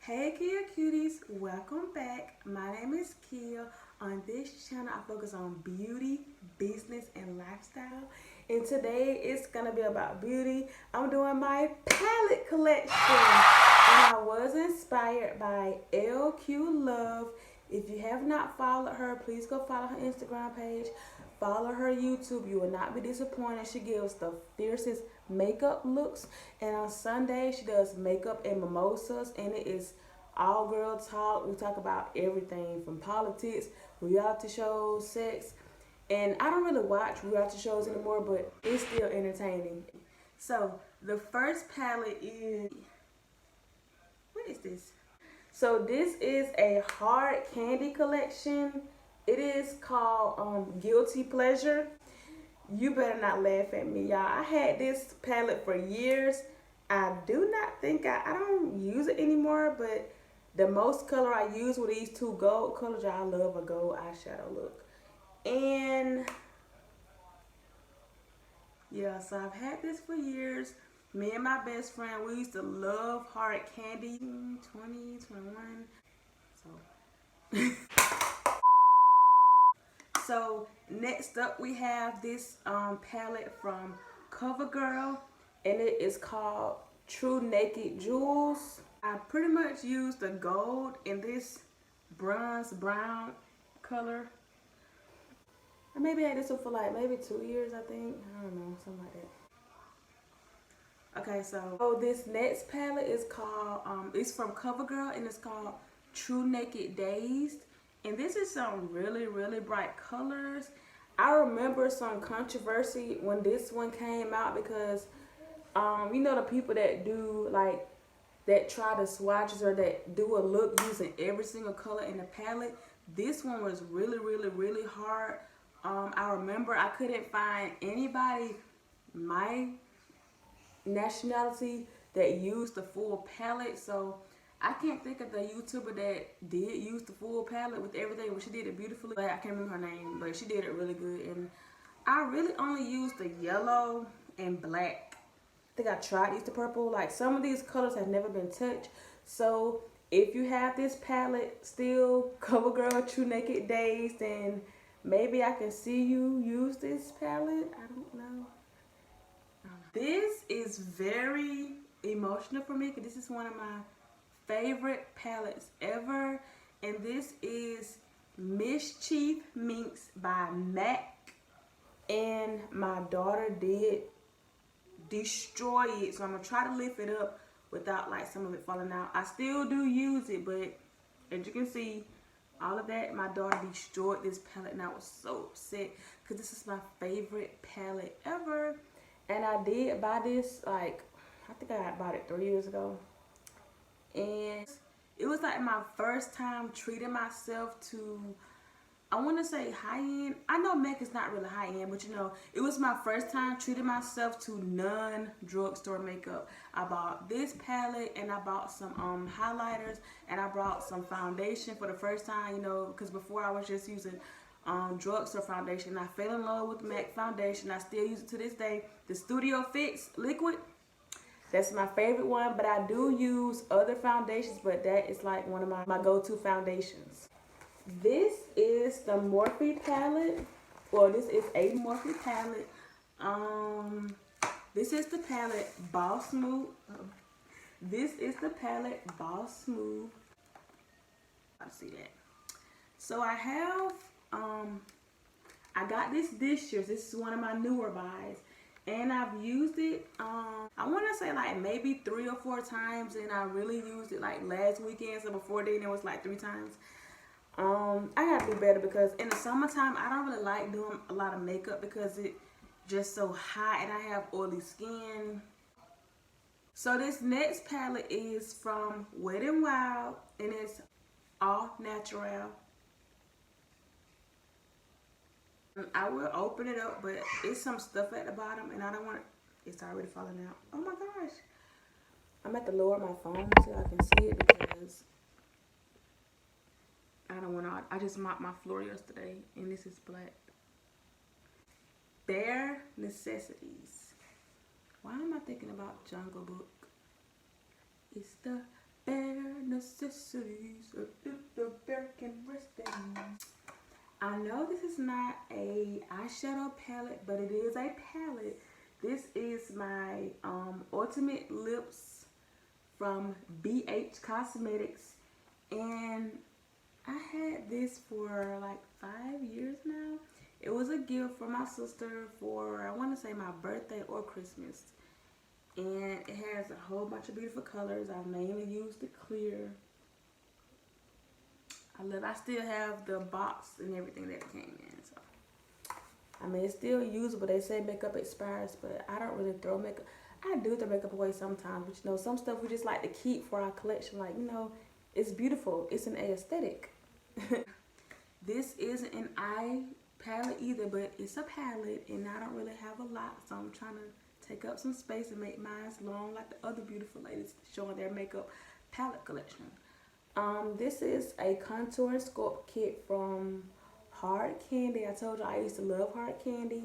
Hey Kia cuties, welcome back. My name is Kia. On this channel I focus on beauty, business, and lifestyle. And today it's gonna be about beauty. I'm doing my palette collection. And I was inspired by LQ Love. If you have not followed her, please go follow her Instagram page. Follow her YouTube. You will not be disappointed. She gives the fiercest makeup looks. And on Sunday, she does makeup and mimosas. And it is all girl talk. We talk about everything from politics, reality shows, sex. And I don't really watch reality shows anymore, but it's still entertaining. So the first palette is, what is this? So this is a hard candy collection. It is called Guilty Pleasure. You better not laugh at me, y'all. I had this palette for years. I do not think I don't use it anymore, but the most color I use were these two gold colors. I love a gold eyeshadow look. And yeah, so I've had this for years. Me and my best friend, we used to love hard candy. 20, 21. So So next up we have this palette from CoverGirl, and it is called Trunaked Jewels. I pretty much used the gold in this bronze brown color. I maybe had this one for like maybe 2 years, I think. I don't know, something like that. Okay, so this next palette is called, it's from CoverGirl, and it's called Trunaked Dazed. And this is some really, really bright colors. I remember some controversy when this one came out because, you know, the people that do like, that try the swatches or that do a look using every single color in the palette. This one was really, really, really hard. I remember I couldn't find anybody my nationality that used the full palette, so I can't think of the YouTuber that did use the full palette with everything, but she did it beautifully. I can't remember her name, but she did it really good. And I really only used the yellow and black. I think I tried to use the purple. Like, some of these colors have never been touched. So if you have this palette still, CoverGirl Trunaked Dazed, then maybe I can see you use this palette. I don't know. This is very emotional for me because this is one of my favorite palettes ever, and this is Mischief Minx by MAC, and my daughter did destroy it, so I'm gonna try to lift it up without like some of it falling out. I still do use it, but as you can see, all of that, my daughter destroyed this palette, and I was so upset because this is my favorite palette ever. And I did buy this, like, I think I bought it 3 years ago. And it was like my first time treating myself to, I want to say high-end. I know MAC is not really high-end, but you know, it was my first time treating myself to non-drugstore makeup. I bought this palette, and I bought some highlighters, and I brought some foundation for the first time, you know, because before I was just using drugstore foundation. I fell in love with MAC foundation. I still use it to this day. The Studio Fix liquid, that's my favorite one, but I do use other foundations, but that is like one of my go-to foundations. This is the Morphe palette. Well, this is a Morphe palette. This is the palette Boss Smooth. This is the palette Boss Smooth. I see that. So I have, I got this year. This is one of my newer buys. And I've used it, I want to say like maybe 3 or 4 times. And I really used it like last weekend. So before then it was like 3 times. I gotta do better because in the summertime I don't really like doing a lot of makeup because it's just so hot and I have oily skin. So this next palette is from Wet n Wild, and it's all natural. I will open it up, but it's some stuff at the bottom and I don't want it. It's already falling out. Oh my gosh. I'm at to lower my phone so I can see it because I don't want to. I just mopped my floor yesterday and this is black. Bare Necessities. Why am I thinking about Jungle Book? It's the bare necessities, the bear can rest in. I know this is not a eyeshadow palette, but it is a palette. This is my Ultimate Lips from BH Cosmetics, and I had this for like 5 years now. It was a gift from my sister for, I want to say, my birthday or Christmas. And it has a whole bunch of beautiful colors. I mainly used the clear. I still have the box and everything that came in. So I mean, it's still usable. They say makeup expires, but I don't really throw makeup. I do throw makeup away sometimes, but you know, some stuff we just like to keep for our collection. Like, you know, it's beautiful. It's an aesthetic. This isn't an eye palette either, but it's a palette, and I don't really have a lot, so I'm trying to take up some space and make mine long like the other beautiful ladies showing their makeup palette collection. This is a contour and sculpt kit from Hard Candy. I told you I used to love Hard Candy,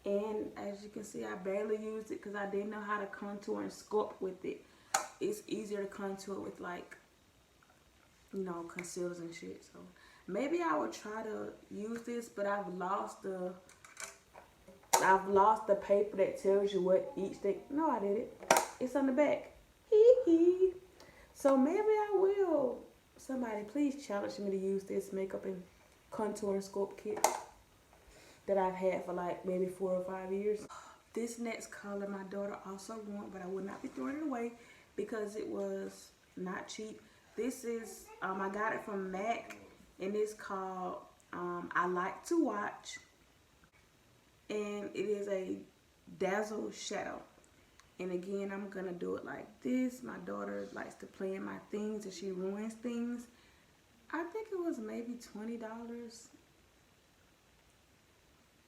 and as you can see, I barely used it because I didn't know how to contour and sculpt with it. It's easier to contour with, like, you know, concealers and shit. So maybe I would try to use this, but I've lost the paper that tells you what each thing. No, I did it. It's on the back. Hee hee. So maybe I will. Somebody please challenge me to use this makeup and contour and sculpt kit that I've had for like maybe 4 or 5 years. This next color my daughter also wants, but I would not be throwing it away because it was not cheap. This is, I got it from MAC, and it's called I Like to Watch, and it is a Dazzle shadow. And again, I'm gonna do it like this. My daughter likes to play in my things and she ruins things. I think it was maybe $20,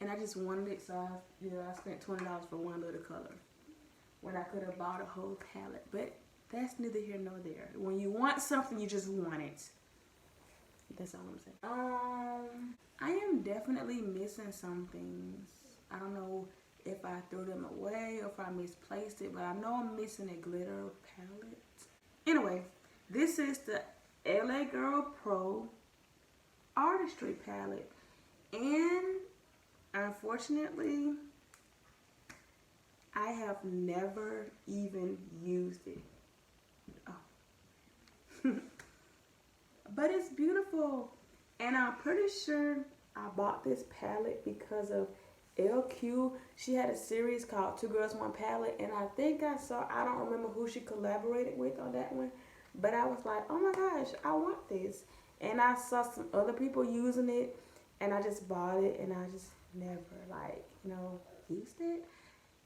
and I just wanted it, so I spent $20 for one little color when I could have bought a whole palette. But that's neither here nor there. When you want something, you just want it. That's all I'm saying. I am definitely missing some things. I don't know if I threw them away or if I misplaced it, but I know I'm missing a glitter palette. Anyway, this is the LA Girl Pro Artistry palette, and unfortunately, I have never even used it. Oh. But it's beautiful, and I'm pretty sure I bought this palette because of LQ. She had a series called Two Girls One Palette, and I think I don't remember who she collaborated with on that one, but I was like, oh my gosh, I want this. And I saw some other people using it, and I just bought it, and I just never, like, you know, used it.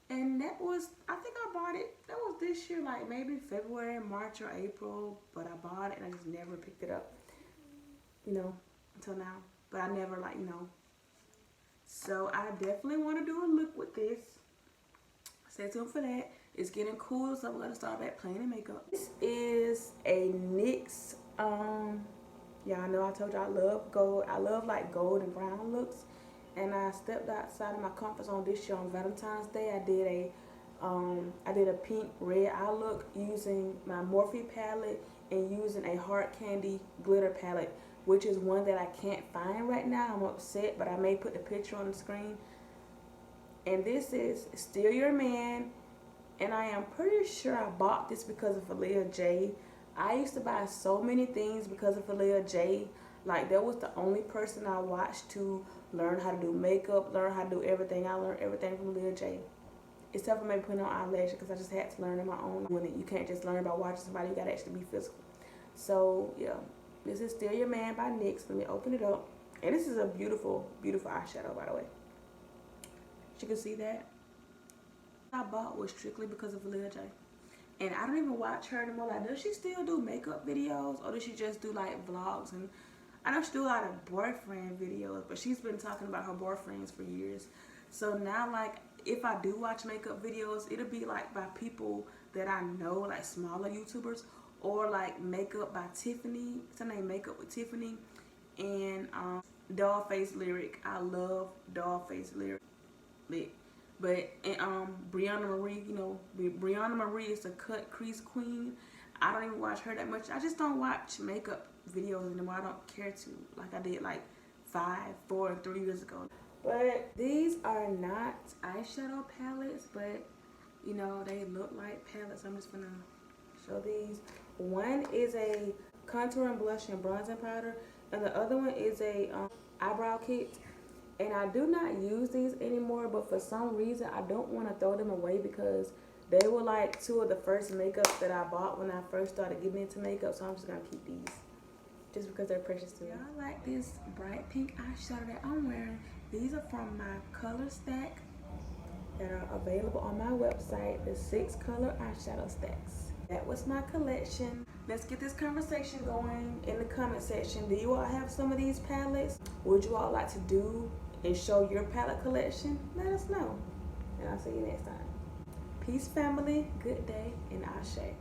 And that was, I think I bought it, that was this year, like maybe February, March, or April, but I bought it and I just never picked it up, you know, until now. But I never, like, you know. So I definitely want to do a look with this. Stay tuned for that. It's getting cool, so I'm going to start back playing in makeup. This is a NYX, yeah, I know I told you I love gold. I love like gold and brown looks. And I stepped outside of my comfort zone this year on Valentine's Day. I did a pink red eye look using my Morphe palette and using a Hard Candy glitter palette, which is one that I can't find right now. I'm upset, but I may put the picture on the screen. And this is Still Your Man, and I am pretty sure I bought this because of Aaliyah J. I used to buy so many things because of Aaliyah J. Like, that was the only person I watched to learn how to do makeup, learn how to do everything. I learned everything from Aaliyah J. Except for maybe putting on eyelashes, because I just had to learn on my own. You can't just learn by watching somebody, you gotta actually be physical. So yeah, this is Still Your Man by NYX. Let me open it up. And this is a beautiful, beautiful eyeshadow, by the way. You can see that. I bought was strictly because of Aaliyah J. And I don't even watch her anymore. Like, does she still do makeup videos, or does she just do like vlogs? And I know she do a lot of boyfriend videos, but she's been talking about her boyfriends for years. So now, like, if I do watch makeup videos, it'll be like by people that I know, like smaller YouTubers, or like Makeup by Tiffany. It's her name, Makeup with Tiffany, and Dollface Lyric. I love Dollface Lyric. But Brianna Marie, you know, Brianna Marie is the cut crease queen. I don't even watch her that much. I just don't watch makeup videos anymore. I don't care to, like I did like 3 years ago. But these are not eyeshadow palettes, but you know, they look like palettes. I'm just gonna show these. One is a contour and blush and bronzing powder, and the other one is a eyebrow kit. And I do not use these anymore, but for some reason I don't want to throw them away because they were like 2 of the first makeups that I bought when I first started getting into makeup. So I'm just gonna keep these just because they're precious to me. I like this bright pink eyeshadow that I'm wearing. These are from my color stack that are available on my website, the 6 color eyeshadow stacks. That was my collection. Let's get this conversation going in the comment section. Do you all have some of these palettes? Would you all like to do and show your palette collection? Let us know. And I'll see you next time. Peace, family. Good day, and Ashe.